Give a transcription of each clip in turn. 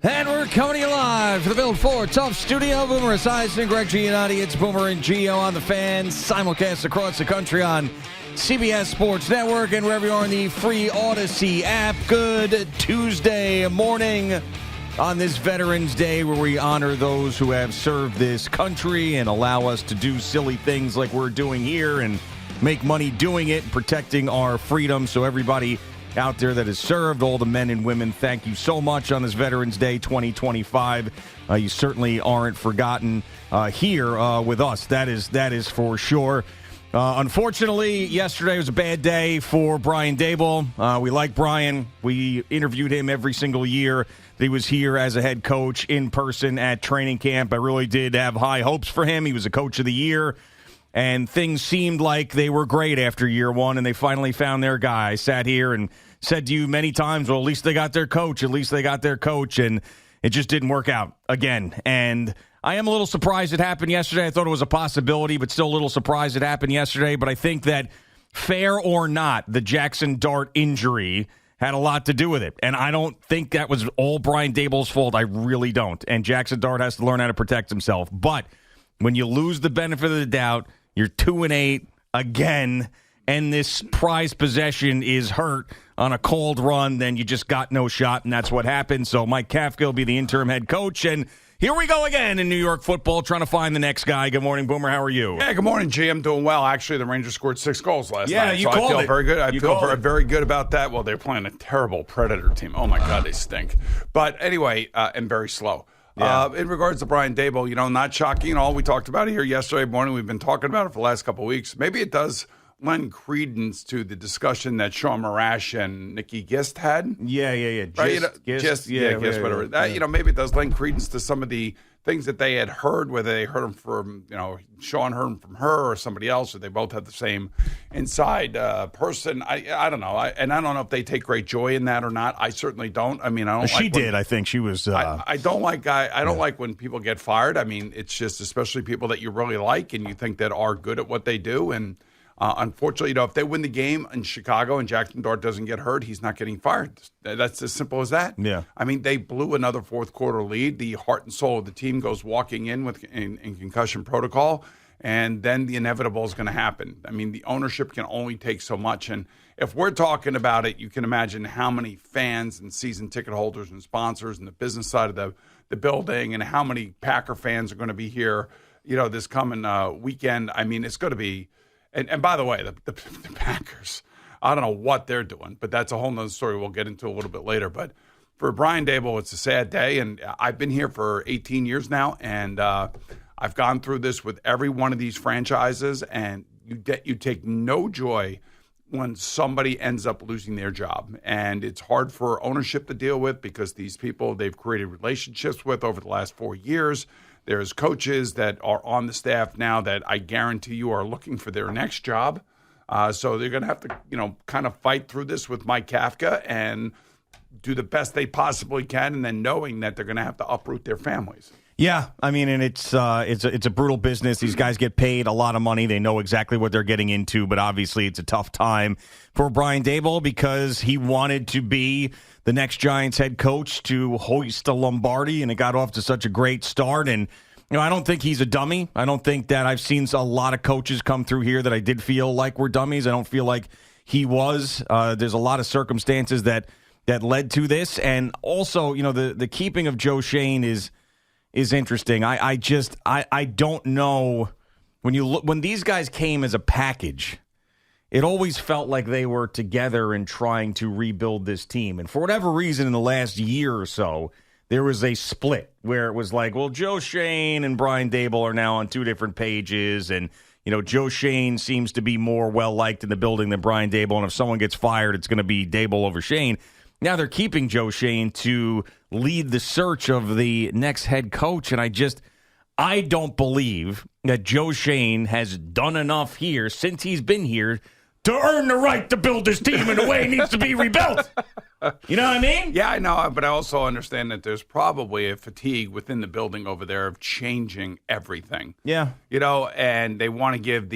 And we're coming to you live from the Build Ford Tough Studio. Boomer Esiason and Greg Giannotti. It's Boomer and Gio on the Fan. Simulcast across the country on CBS Sports Network and wherever you are in the free Odyssey app. Good Tuesday morning on this Veterans Day where we honor those who have served this country and allow us to do silly things like we're doing here and make money doing it, protecting our freedom. So everybody out there that has served, all the men and women, thank you so much on this Veterans Day 2025. You certainly aren't forgotten here with us. That is for sure. Unfortunately, yesterday was a bad day for Brian Daboll. We like Brian. We interviewed him every single year that he was here as a head coach in person at training camp. I really did have high hopes for him. He was a coach of the year. And things seemed like they were great after year one, and they finally found their guy. I sat here and said to you many times, well, at least they got their coach. At least they got their coach, and it just didn't work out again. And I am a little surprised it happened yesterday. I thought it was a possibility, but still a little surprised it happened yesterday. But I think that, fair or not, the Jackson Dart injury had a lot to do with it. And I don't think that was all Brian Daboll's fault. I really don't. And Jackson Dart has to learn how to protect himself. But when you lose the benefit of the doubt, you're 2-8 again, and this prize possession is hurt on a cold run, then you just got no shot, and that's what happened. So Mike Kafka will be the interim head coach, and here we go again in New York football, trying to find the next guy. Good morning, Boomer. How are you? Yeah, good morning, G. I'm doing well. Actually, the Rangers scored 6 goals last night. Yeah, you so called I feel it. very good. I You feel called very good about that. Well, they're playing a terrible Predator team. Oh, my God, they stink. But anyway, and very slow. Yeah. In regards to Brian Daboll, not shocking at all. We talked about it here yesterday morning. We've been talking about it for the last couple of weeks. Maybe it does lend credence to the discussion that Sean Marash and Nikki Gist had. Yeah. Right? Gist, whatever. Maybe it does lend credence to some of the things that they had heard, whether they heard them from, Sean heard them from her or somebody else, or they both had the same inside person. I don't know. I don't know if they take great joy in that or not. I certainly don't. I mean, I don't like She did. I think she was. I don't like like when people get fired. I mean, it's just especially people that you really like and you think that are good at what they do. And unfortunately, if they win the game in Chicago and Jackson Dart doesn't get hurt, he's not getting fired. That's as simple as that. Yeah. I mean, they blew another fourth quarter lead. The heart and soul of the team goes walking in in concussion protocol, and then the inevitable is going to happen. I mean, the ownership can only take so much. And if we're talking about it, you can imagine how many fans and season ticket holders and sponsors and the business side of the building and how many Packer fans are going to be here, this coming weekend. I mean, it's going to be – and by the way, the Packers, I don't know what they're doing, but that's a whole nother story we'll get into a little bit later. But for Brian Daboll, it's a sad day, and I've been here for 18 years now, and I've gone through this with every one of these franchises, and you take no joy when somebody ends up losing their job. And it's hard for ownership to deal with because these people they've created relationships with over the last 4 years. There's coaches that are on the staff now that I guarantee you are looking for their next job. So they're going to have to, kind of fight through this with Mike Kafka and do the best they possibly can, and then knowing that they're going to have to uproot their families. Yeah, I mean, and it's a brutal business. These guys get paid a lot of money. They know exactly what they're getting into, but obviously it's a tough time for Brian Daboll because he wanted to be the next Giants head coach to hoist a Lombardi, and it got off to such a great start. And I don't think he's a dummy. I don't think that I've seen a lot of coaches come through here that I did feel like were dummies. I don't feel like he was. There's a lot of circumstances that led to this, and also, the keeping of Joe Schoen is interesting. I don't know when these guys came as a package. It always felt like they were together and trying to rebuild this team. And for whatever reason, in the last year or so, there was a split where it was like, well, Joe Schoen and Brian Daboll are now on two different pages, and Joe Schoen seems to be more well liked in the building than Brian Daboll. And if someone gets fired, it's going to be Daboll over Schoen. Now they're keeping Joe Schoen to lead the search of the next head coach, and I don't believe that Joe Schoen has done enough here since he's been here to earn the right to build this team in the way it needs to be rebuilt. You know what I mean? Yeah, I know, but I also understand that there's probably a fatigue within the building over there of changing everything. Yeah. And they want to give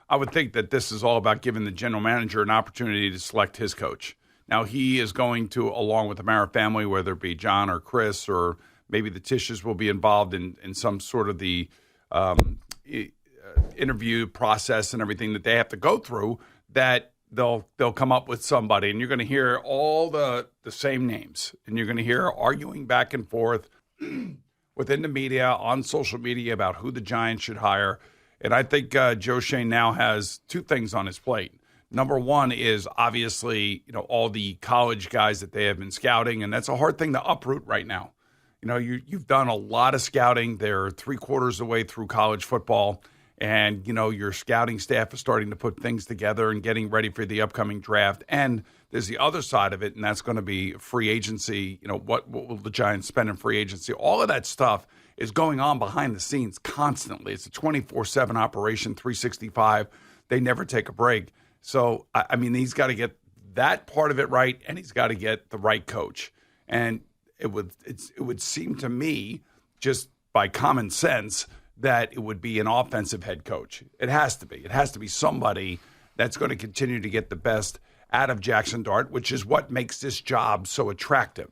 I would think that this is all about giving the general manager an opportunity to select his coach. Now, he is going to, along with the Mara family, whether it be John or Chris or maybe the Tisches will be involved in some sort of the interview process and everything that they have to go through, that they'll come up with somebody. And you're going to hear all the same names. And you're going to hear arguing back and forth within the media, on social media, about who the Giants should hire. And I think Joe Schoen now has two things on his plate. Number one is obviously, all the college guys that they have been scouting, and that's a hard thing to uproot right now. You've done a lot of scouting. They're 3/4 of the way through college football, and, your scouting staff is starting to put things together and getting ready for the upcoming draft. And there's the other side of it, and that's going to be free agency. What will the Giants spend in free agency? All of that stuff is going on behind the scenes constantly. It's a 24/7 operation, 365. They never take a break. So, I mean, he's got to get that part of it right, and he's got to get the right coach. And it would seem to me, just by common sense, that it would be an offensive head coach. It has to be. It has to be somebody that's going to continue to get the best out of Jackson Dart, which is what makes this job so attractive.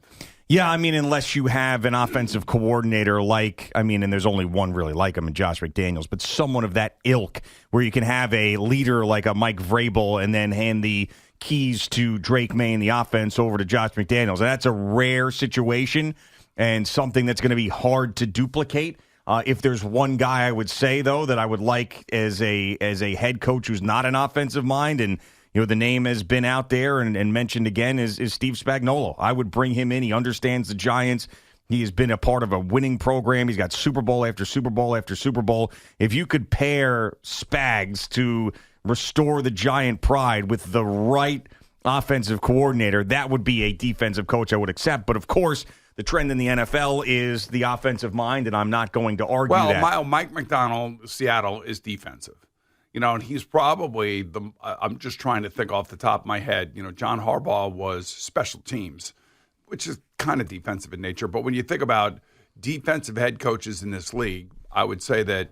Yeah, I mean, unless you have an offensive coordinator and there's only one really like him in Josh McDaniels, but someone of that ilk where you can have a leader like a Mike Vrabel and then hand the keys to Drake May and the offense over to Josh McDaniels. And that's a rare situation and something that's going to be hard to duplicate. If there's one guy I would say, though, that I would like as a head coach who's not an offensive mind, and the name has been out there and mentioned again, is Steve Spagnuolo. I would bring him in. He understands the Giants. He has been a part of a winning program. He's got Super Bowl after Super Bowl after Super Bowl. If you could pair Spags to restore the Giant pride with the right offensive coordinator, that would be a defensive coach I would accept. But, of course, the trend in the NFL is the offensive mind, and I'm not going to argue that. Well, Mike McDonald, Seattle, is defensive. And he's probably I'm just trying to think off the top of my head. John Harbaugh was special teams, which is kind of defensive in nature. But when you think about defensive head coaches in this league, I would say that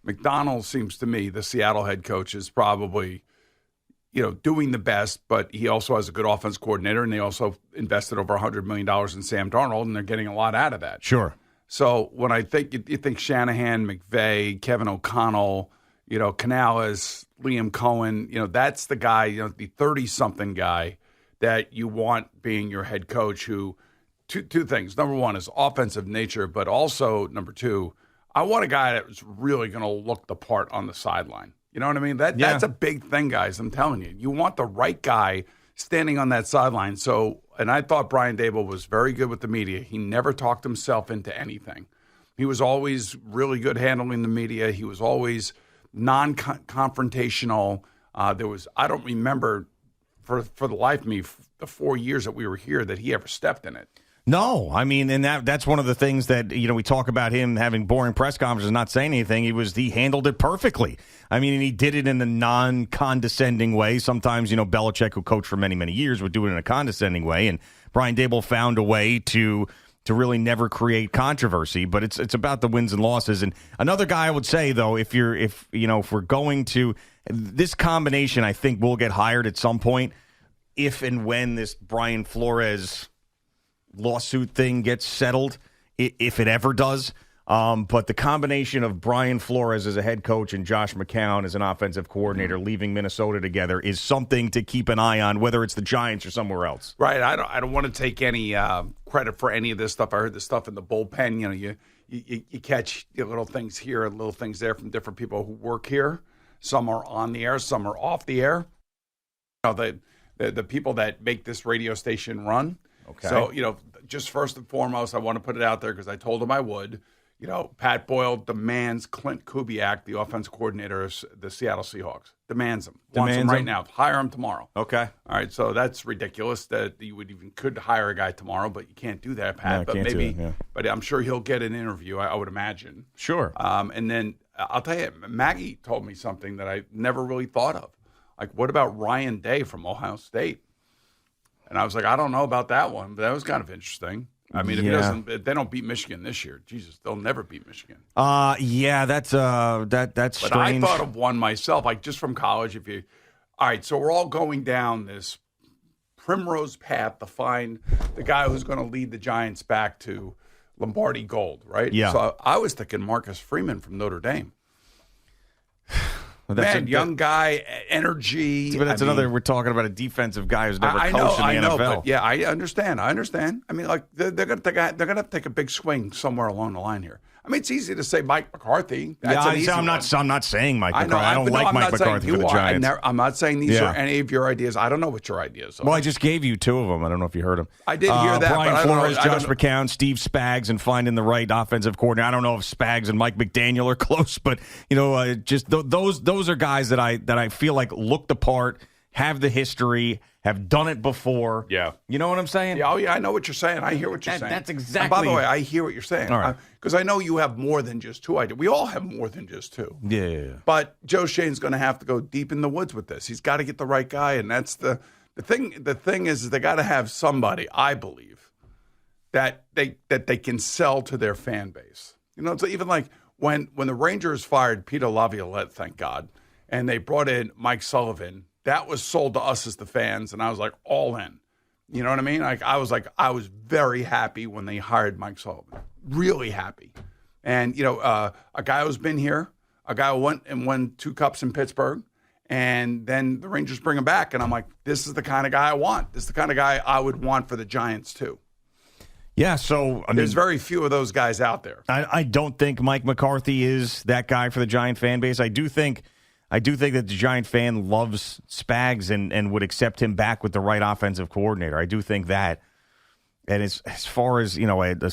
McDonald seems to me, the Seattle head coach, is probably, doing the best, but he also has a good offense coordinator, and they also invested over $100 million in Sam Darnold, and they're getting a lot out of that. Sure. So when I think, you think Shanahan, McVay, Kevin O'Connell, Canales, Liam Cohen, that's the guy, the 30-something guy that you want being your head coach who, two things. Number one is offensive nature, but also, number two, I want a guy that's really going to look the part on the sideline. You know what I mean? That's a big thing, guys. I'm telling you. You want the right guy standing on that sideline. So, and I thought Brian Daboll was very good with the media. He never talked himself into anything. He was always really good handling the media. He was always non-confrontational. I don't remember for the life of me, the 4 years that we were here, that he ever stepped in it. No, I mean, and that's one of the things that, we talk about him having boring press conferences, not saying anything. He handled it perfectly. I mean, and he did it in a non-condescending way. Sometimes, Belichick, who coached for many, many years, would do it in a condescending way. And Brian Daboll found a way to really never create controversy, but it's about the wins and losses. And another guy I would say, though, if we're going to this combination, I think will get hired at some point if and when this Brian Flores lawsuit thing gets settled, if it ever does. But the combination of Brian Flores as a head coach and Josh McCown as an offensive coordinator leaving Minnesota together is something to keep an eye on, whether it's the Giants or somewhere else. Right. I don't want to take any credit for any of this stuff. I heard this stuff in the bullpen. You catch little things here and little things there from different people who work here. Some are on the air, some are off the air. The people that make this radio station run. Okay. So, just first and foremost, I want to put it out there because I told him I would. Pat Boyle demands Clint Kubiak, the offense coordinator of the Seattle Seahawks. Demands him. Wants him right now. Hire him tomorrow. Okay. All right, so that's ridiculous that you could hire a guy tomorrow, but you can't do that, Pat. No, But I'm sure he'll get an interview, I would imagine. Sure. And then I'll tell you, Maggie told me something that I never really thought of. Like, what about Ryan Day from Ohio State? And I was like, I don't know about that one, but that was kind of interesting. I mean, if they don't beat Michigan this year, Jesus, they'll never beat Michigan. That's strange. But I thought of one myself, like just from college. All right, so we're all going down this primrose path to find the guy who's going to lead the Giants back to Lombardi Gold, right? Yeah. So I was thinking Marcus Freeman from Notre Dame. Man, young guy, energy. But that's another. We're talking about a defensive guy who's never coached in the I know, NFL. but yeah, I understand. I mean, like they're going to have to take a big swing somewhere along the line here. I mean, it's easy to say Mike McCarthy. That's an easy I'm not saying Mike McCarthy. I don't but like Mike McCarthy for the Giants. I'm not saying these are any of your ideas. I don't know what your ideas are. Well, I just gave you two of them. I don't know if you heard them. I did hear that. Brian but Flores, I don't know. Josh McCown, Steve Spags, and finding the right offensive coordinator. I don't know if Spags and Mike McDaniel are close, but just those are guys that I feel like look the part, have the history, have done it before. Yeah. You know what I'm saying? Yeah, I know what you're saying. I hear what you're saying. That's exactly. And by the way, I hear what you're saying. All right. Because I know you have more than just two ideas. We all have more than just two. Yeah. But Joe Schoen's going to have to go deep in the woods with this. He's got to get the right guy, and that's the thing. The thing is they got to have somebody, I believe, that they can sell to their fan base. It's even like when the Rangers fired Peter Laviolette, thank God, and they brought in Mike Sullivan. That was sold to us as the fans, and I was like all in. You know what I mean? Like I was very happy when they hired Mike Sullivan. Really happy. And a guy who's been here, a guy who went and won 2 cups in Pittsburgh, and then the Rangers bring him back, and I'm like, this is the kind of guy I want. This is the kind of guy I would want for the Giants too. Yeah, so there's very few of those guys out there. I don't think Mike McCarthy is that guy for the Giant fan base. I do think that the Giant fan loves Spags and would accept him back with the right offensive coordinator. I do think that. And as far as, a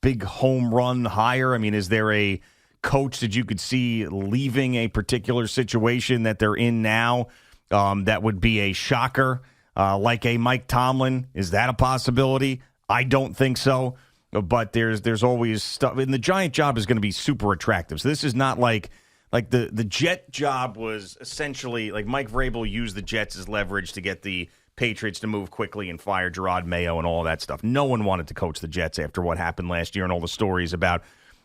big home run hire, I mean, is there a coach that you could see leaving a particular situation that they're in now that would be a shocker, like a Mike Tomlin? Is that a possibility? I don't think so. But there's always stuff. And the Giant job is going to be super attractive. So this is not like the Jet job was essentially like Mike Vrabel used the Jets as leverage to get the Patriots to move quickly and fire Gerard Mayo and all that stuff. No one wanted to coach the Jets after what happened last year and all the stories about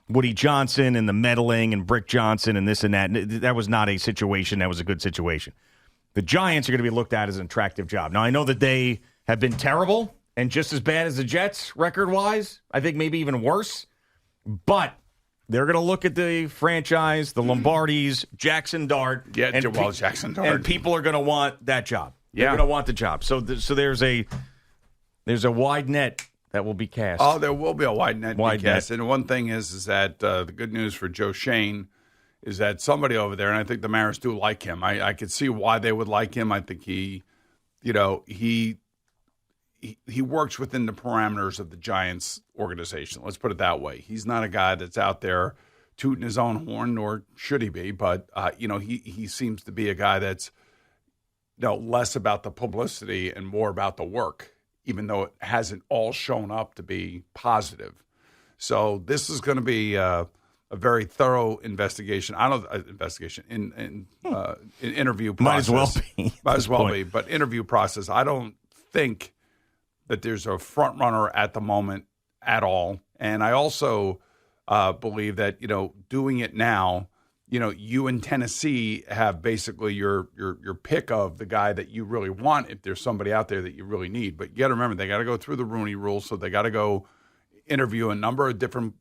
Woody Johnson and the meddling and Brick Johnson and this and that. That was not a situation that was a good situation. The Giants are going to be looked at as an attractive job. Now, I know that they have been terrible and just as bad as the Jets record-wise. I think maybe even worse. But they're going to look at the franchise, the Lombardis, Jackson Dart. Yeah, Jackson Dart. And people are going to want that job. They're going to want the job. So there's a wide net that will be cast. Oh, there will be a wide net cast. And one thing is that the good news for Joe Schoen is that somebody over there, and I think the Mariners do like him. I could see why they would like him. I think he works within the parameters of the Giants organization. Let's put it that way. He's not a guy that's out there tooting his own horn, nor should he be. But he seems to be a guy that's less about the publicity and more about the work, even though it hasn't all shown up to be positive. So this is going to be a very thorough investigation. In interview process. Might as well be. But interview process. I don't think that there's a front runner at the moment at all. And I also believe that, doing it now, you in Tennessee have basically your pick of the guy that you really want if there's somebody out there that you really need. But you got to remember, they got to go through the Rooney Rule, so they got to go interview a number of different,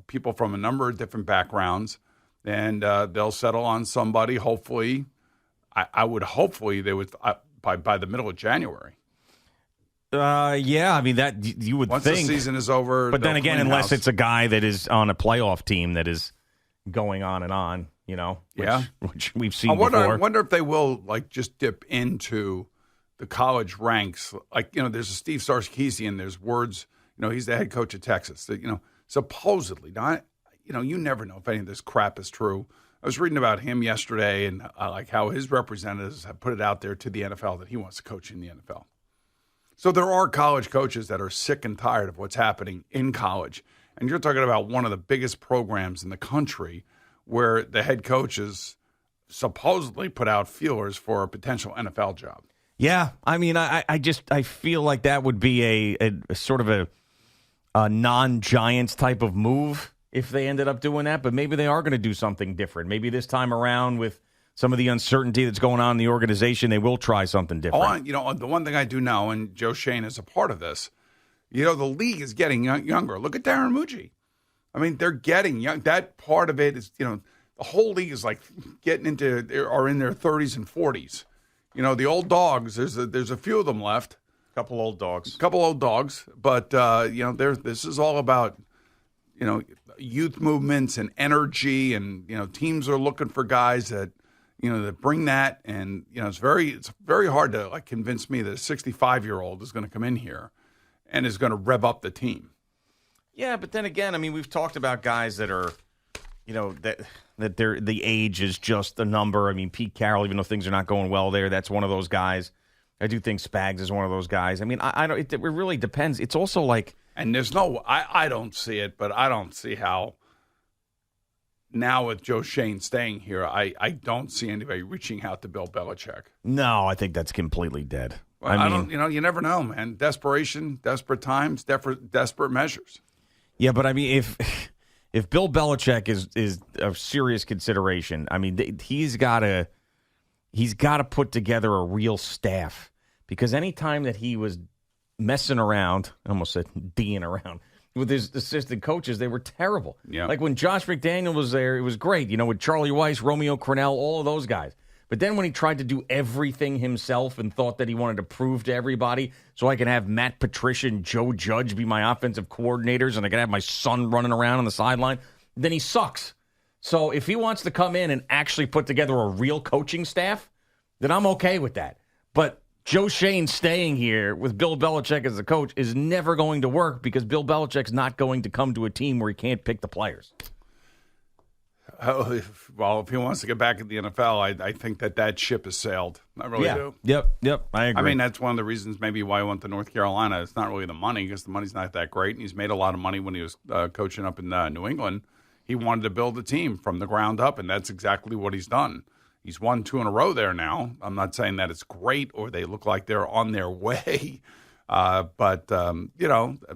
people from a number of different backgrounds, and they'll settle on somebody. Hopefully, hopefully they would by the middle of January. Yeah, I mean that you would once think. The season is over. But then again, unless it's a guy that is on a playoff team that is going on and on, which we've seen before. I wonder if they will just dip into the college ranks. There's a Steve Sarkisian. There's words. He's the head coach of Texas. That, supposedly, you never know if any of this crap is true. I was reading about him yesterday and how his representatives have put it out there to the NFL that he wants to coach in the NFL. So there are college coaches that are sick and tired of what's happening in college. And you're talking about one of the biggest programs in the country where the head coaches supposedly put out feelers for a potential NFL job. Yeah, I mean, I feel like that would be a sort of a non-Giants type of move if they ended up doing that. But maybe they are going to do something different. Maybe this time around with some of the uncertainty that's going on in the organization, they will try something different. The one thing I do know, and Joe Schoen is a part of this, the league is getting younger. Look at Darren Mucci. I mean, they're getting young. That part of it is, the whole league is like getting are in their 30s and 40s. The old dogs, there's a few of them left. Couple old dogs. But, this is all about, youth movements and energy, and, teams are looking for guys that, that bring that. And, it's very hard to convince me that a 65-year-old is going to come in here and is going to rev up the team. Yeah, but then again, I mean, we've talked about guys that are, that the age is just a number. I mean, Pete Carroll, even though things are not going well there, that's one of those guys. I do think Spags is one of those guys. I mean, I don't. It really depends. It's also like, and there's no. I don't see it, but I don't see how. Now with Joe Schoen staying here, I don't see anybody reaching out to Bill Belichick. No, I think that's completely dead. Well, I don't. You never know, man. Desperation, desperate times, desperate measures. Yeah, but I mean, if Bill Belichick is a serious consideration, I mean, he's got to put together a real staff, because any time that he was messing around, I almost said being around, with his assistant coaches, they were terrible. Yeah. Like when Josh McDaniel was there, it was great, with Charlie Weiss, Romeo Crennel, all of those guys. But then when he tried to do everything himself and thought that he wanted to prove to everybody, so I can have Matt Patricia and Joe Judge be my offensive coordinators and I can have my son running around on the sideline, then he sucks. So if he wants to come in and actually put together a real coaching staff, then I'm okay with that. But Joe Schoen staying here with Bill Belichick as the coach is never going to work, because Bill Belichick's not going to come to a team where he can't pick the players. If he wants to get back in the NFL, I think that ship has sailed. I really do. Yep. I agree. I mean, that's one of the reasons maybe why he went to North Carolina. It's not really the money, because the money's not that great, and he's made a lot of money when he was coaching up in New England. He wanted to build a team from the ground up, and that's exactly what he's done. He's won 2 in a row there now. I'm not saying that it's great or they look like they're on their way, but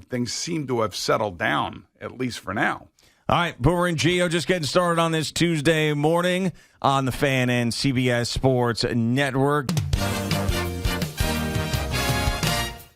things seem to have settled down, at least for now. All right, Boomer and Gio just getting started on this Tuesday morning on the Fan and CBS Sports Network.